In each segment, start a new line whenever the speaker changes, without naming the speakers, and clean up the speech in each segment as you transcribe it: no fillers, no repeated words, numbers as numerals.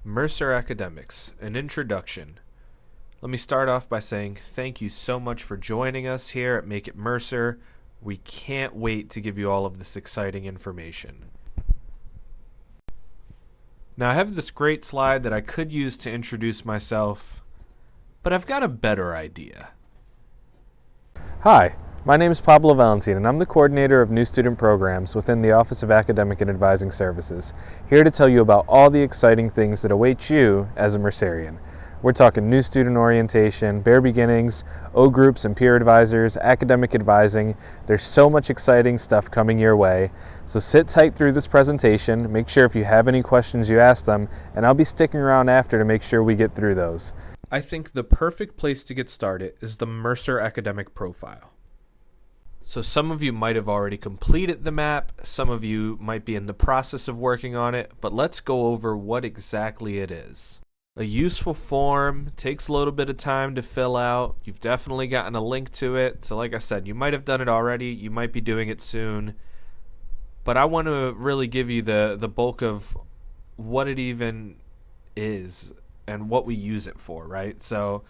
Mercer Academics, an introduction. Let me start off by saying thank you so much for joining us here at Make It Mercer. We can't wait to give you all of this exciting information. Now, I have this great slide that I could use to introduce myself, but I've got a better idea.
Hi, my name is Pablo Valentin, and I'm the coordinator of new student programs within the Office of Academic and Advising Services, here to tell you about all the exciting things that await you as a Mercerian. We're talking new student orientation, bare beginnings, O groups and peer advisors, academic advising. There's so much exciting stuff coming your way. So sit tight through this presentation, make sure if you have any questions you ask them, and I'll be sticking around after to make sure we get through those.
I think the perfect place to get started is the Mercer Academic Profile. So some of you might have already completed the map, some of you might be in the process of working on it, but let's go over what exactly it is. A useful form, takes a little bit of time to fill out. You've definitely gotten a link to it. So like I said, you might have done it already, you might be doing it soon. But I want to really give you the bulk of what it even is and what we use it for, right? So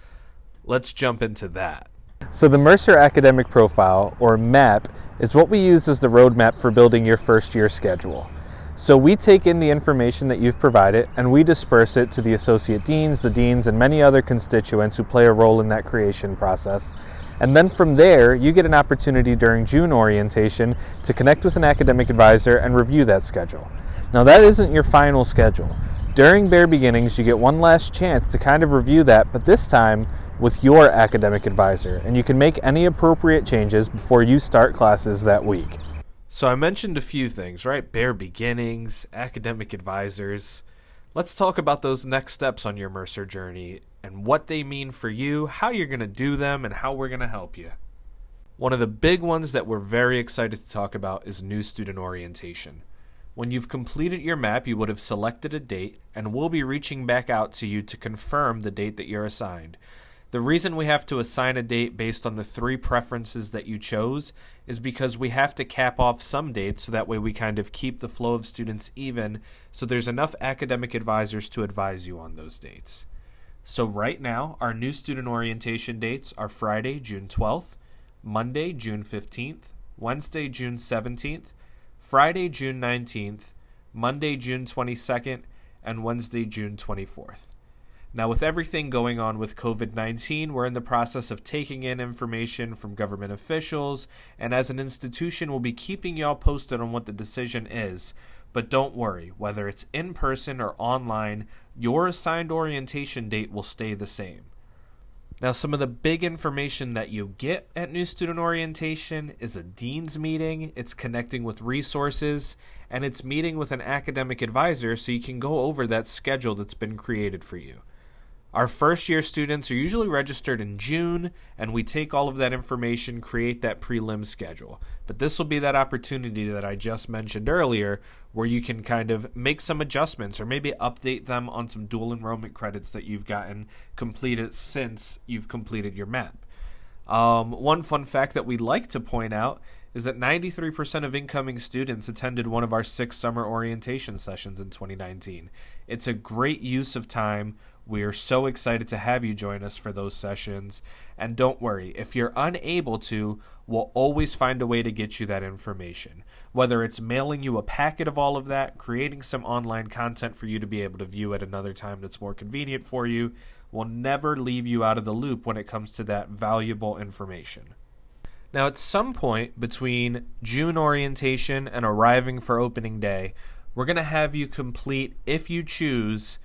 let's jump into that.
So the Mercer Academic Profile, or MAP, is what we use as the roadmap for building your first year schedule. So we take in the information that you've provided and we disperse it to the associate deans, the deans, and many other constituents who play a role in that creation process. And then from there, you get an opportunity during June orientation to connect with an academic advisor and review that schedule. Now that isn't your final schedule. During Bare Beginnings, you get one last chance to kind of review that, but this time with your academic advisor, and you can make any appropriate changes before you start classes that week.
So I mentioned a few things, right? Bare Beginnings, academic advisors. Let's talk about those next steps on your Mercer journey and what they mean for you, how you're going to do them, and how we're going to help you. One of the big ones that we're very excited to talk about is new student orientation. When you've completed your map, you would have selected a date, and we'll be reaching back out to you to confirm the date that you're assigned. The reason we have to assign a date based on the 3 preferences that you chose is because we have to cap off some dates so that way we kind of keep the flow of students even, so there's enough academic advisors to advise you on those dates. So right now, our new student orientation dates are Friday, June 12th, Monday, June 15th, Wednesday, June 17th, Friday, June 19th, Monday, June 22nd, and Wednesday, June 24th. Now, with everything going on with COVID-19, we're in the process of taking in information from government officials, and as an institution, we'll be keeping y'all posted on what the decision is. But don't worry, whether it's in person or online, your assigned orientation date will stay the same. Now, some of the big information that you get at New Student Orientation is a dean's meeting, it's connecting with resources, and it's meeting with an academic advisor so you can go over that schedule that's been created for you. Our first year students are usually registered in June, and we take all of that information, create that prelim schedule. But this will be that opportunity that I just mentioned earlier where you can kind of make some adjustments or maybe update them on some dual enrollment credits that you've gotten completed since you've completed your map. One fun fact that we'd like to point out is that 93% of incoming students attended one of our 6 summer orientation sessions in 2019. It's a great use of time. We are so excited to have you join us for those sessions. And don't worry, if you're unable to, we'll always find a way to get you that information. Whether it's mailing you a packet of all of that, creating some online content for you to be able to view at another time that's more convenient for you, we'll never leave you out of the loop when it comes to that valuable information. Now, at some point between June orientation and arriving for opening day, we're going to have you complete, if you choose,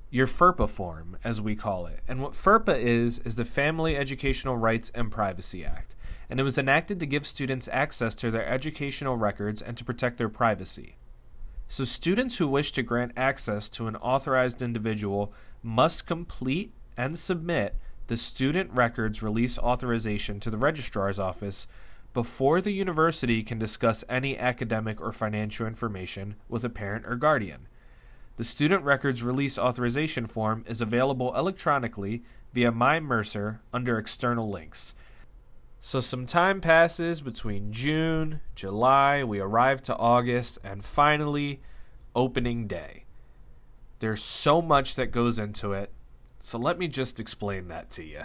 your FERPA form, as we call it. And what FERPA is the Family Educational Rights and Privacy Act. And it was enacted to give students access to their educational records and to protect their privacy. So students who wish to grant access to an authorized individual must complete and submit the Student Records Release Authorization to the Registrar's Office before the university can discuss any academic or financial information with a parent or guardian. The Student Records Release Authorization form is available electronically via My Mercer under external links. So some time passes between June, July, we arrive to August, and finally, opening day. There's so much that goes into it, so let me just explain that to you.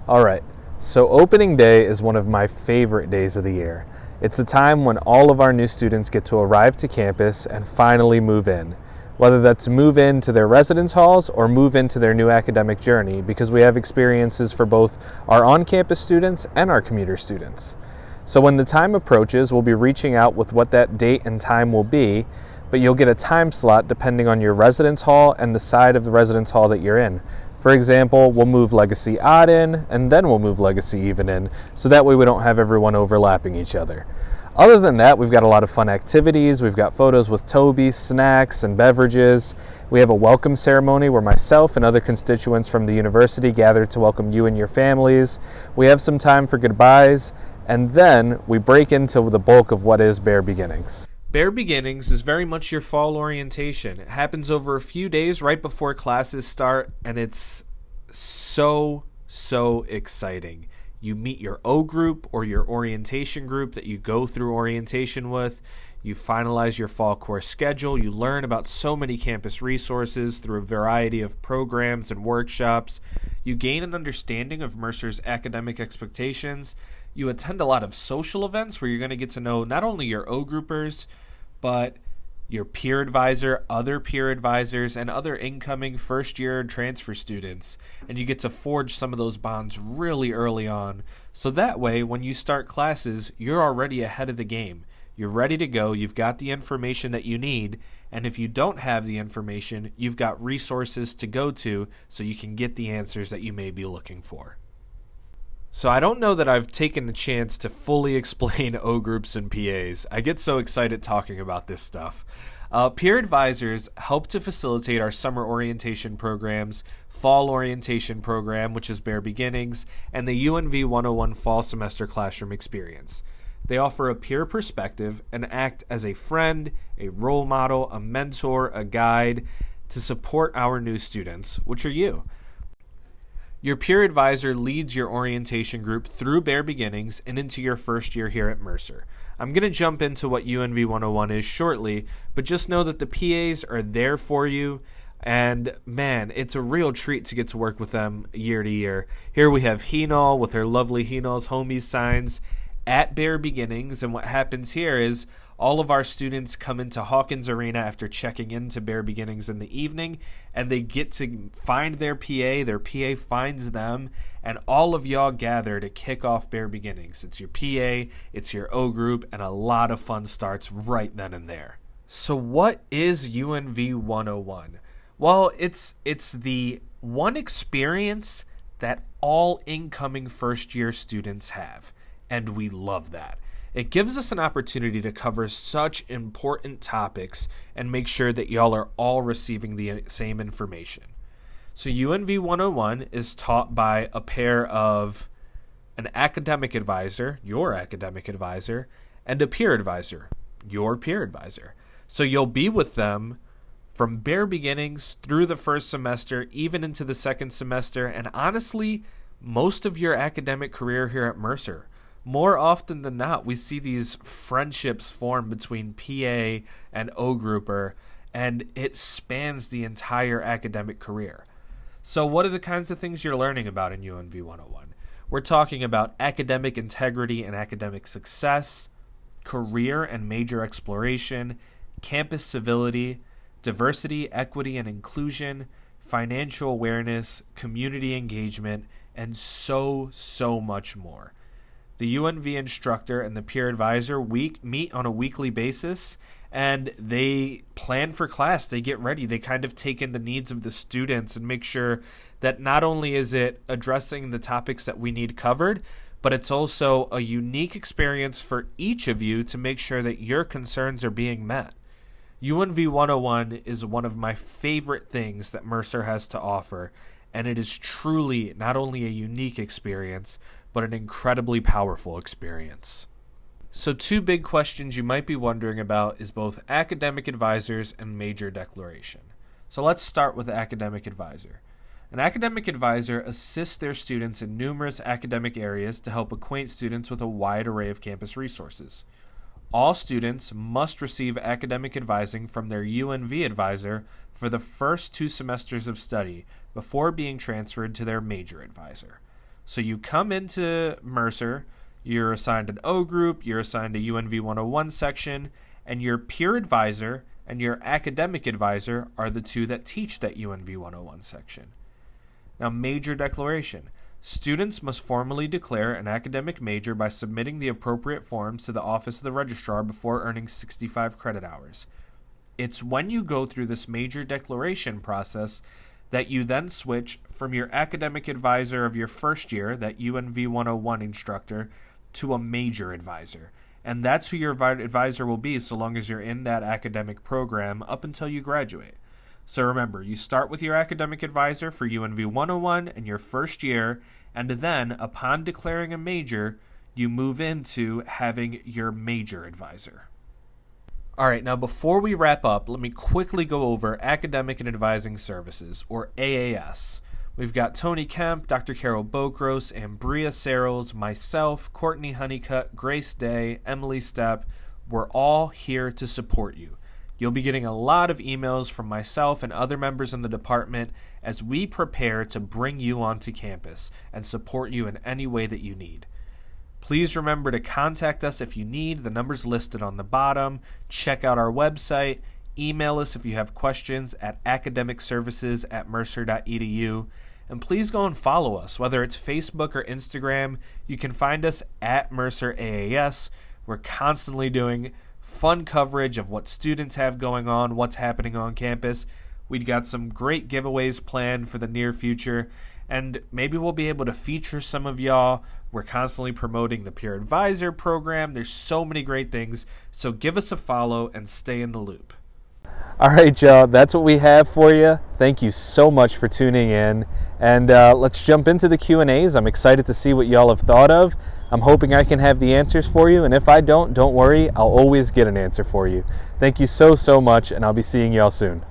All right, so opening day is one of my favorite days of the year. It's a time when all of our new students get to arrive to campus and finally move in, whether that's move into their residence halls or move into their new academic journey, because we have experiences for both our on-campus students and our commuter students. So when the time approaches, we'll be reaching out with what that date and time will be, but you'll get a time slot depending on your residence hall and the side of the residence hall that you're in. For example, we'll move Legacy Odd in, and then we'll move Legacy Even in, so that way we don't have everyone overlapping each other. Other than that, we've got a lot of fun activities. We've got photos with Toby, snacks, and beverages. We have a welcome ceremony where myself and other constituents from the university gather to welcome you and your families. We have some time for goodbyes, and then we break into the bulk of what is Bear Beginnings.
Bear Beginnings is very much your fall orientation. It happens over a few days right before classes start, and it's so exciting. You meet your O group or your orientation group that you go through orientation with. You finalize your fall course schedule. You learn about so many campus resources through a variety of programs and workshops. You gain an understanding of Mercer's academic expectations. You attend a lot of social events where you're going to get to know not only your O groupers, but your peer advisor, other peer advisors, and other incoming first-year transfer students. And you get to forge some of those bonds really early on. So that way, when you start classes, you're already ahead of the game. You're ready to go. You've got the information that you need. And if you don't have the information, you've got resources to go to so you can get the answers that you may be looking for. So I don't know that I've taken the chance to fully explain O groups and PAs. I get so excited talking about this stuff. Peer advisors help to facilitate our summer orientation programs, fall orientation program, which is Bear Beginnings, and the UNV 101 fall semester classroom experience. They offer a peer perspective and act as a friend, a role model, a mentor, a guide to support our new students, which are you. Your peer advisor leads your orientation group through Bear Beginnings and into your first year here at Mercer. I'm going to jump into what UNV 101 is shortly, but just know that the PAs are there for you, and man, it's a real treat to get to work with them year to year. Here we have Henal with her lovely Henal's Homies signs at Bear Beginnings, and what happens here is all of our students come into Hawkins Arena after checking into Bear Beginnings in the evening, and they get to find their PA finds them, and all of y'all gather to kick off Bear Beginnings. It's your PA, it's your O group, and a lot of fun starts right then and there. So what is UNV 101? Well, it's the one experience that all incoming first-year students have, and we love that. It gives us an opportunity to cover such important topics and make sure that y'all are all receiving the same information. So UNV 101 is taught by a pair of an academic advisor, your academic advisor, and a peer advisor, your peer advisor. So you'll be with them from Bear Beginnings through the first semester, even into the second semester, and honestly, most of your academic career here at Mercer. More often than not, we see these friendships form between PA and O grouper, and it spans the entire academic career. So what are the kinds of things you're learning about in UNV 101? We're talking about academic integrity and academic success, career and major exploration, campus civility, diversity, equity, and inclusion, financial awareness, community engagement, and so much more. The UNV instructor and the peer advisor meet on a weekly basis, and they plan for class. They get ready. They kind of take in the needs of the students and make sure that not only is it addressing the topics that we need covered, but it's also a unique experience for each of you to make sure that your concerns are being met. UNV 101 is one of my favorite things that Mercer has to offer, and it is truly not only a unique experience, but an incredibly powerful experience. So 2 big questions you might be wondering about is both academic advisors and major declaration. So let's start with the academic advisor. An academic advisor assists their students in numerous academic areas to help acquaint students with a wide array of campus resources. All students must receive academic advising from their UNV advisor for the first 2 semesters of study before being transferred to their major advisor. So you come into Mercer, you're assigned an O group, you're assigned a UNV 101 section, and your peer advisor and your academic advisor are the 2 that teach that UNV 101 section. Now, major declaration. Students must formally declare an academic major by submitting the appropriate forms to the Office of the Registrar before earning 65 credit hours. It's when you go through this major declaration process that you then switch from your academic advisor of your first year, that UNV 101 instructor, to a major advisor. And that's who your advisor will be so long as you're in that academic program up until you graduate. So remember, you start with your academic advisor for UNV 101 in your first year, and then upon declaring a major, you move into having your major advisor. All right, now before we wrap up, let me quickly go over Academic and Advising Services, or AAS. We've got Tony Kemp, Dr. Carol Bokros, Ambria Searles, myself, Courtney Honeycutt, Grace Day, Emily Stepp. We're all here to support you. You'll be getting a lot of emails from myself and other members in the department as we prepare to bring you onto campus and support you in any way that you need. Please remember to contact us if you need. The number's listed on the bottom. Check out our website. Email us if you have questions at academicservices@mercer.edu. And please go and follow us, whether it's Facebook or Instagram. You can find us at Mercer AAS. We're constantly doing fun coverage of what students have going on, what's happening on campus. We've got some great giveaways planned for the near future, and maybe we'll be able to feature some of y'all. We're constantly promoting the peer advisor program. There's so many great things, so give us a follow and stay in the loop.
All right, y'all, that's what we have for you. Thank you so much for tuning in. And let's jump into the Q&As. I'm excited to see what y'all have thought of. I'm hoping I can have the answers for you. And if I don't worry. I'll always get an answer for you. Thank you so much, and I'll be seeing y'all soon.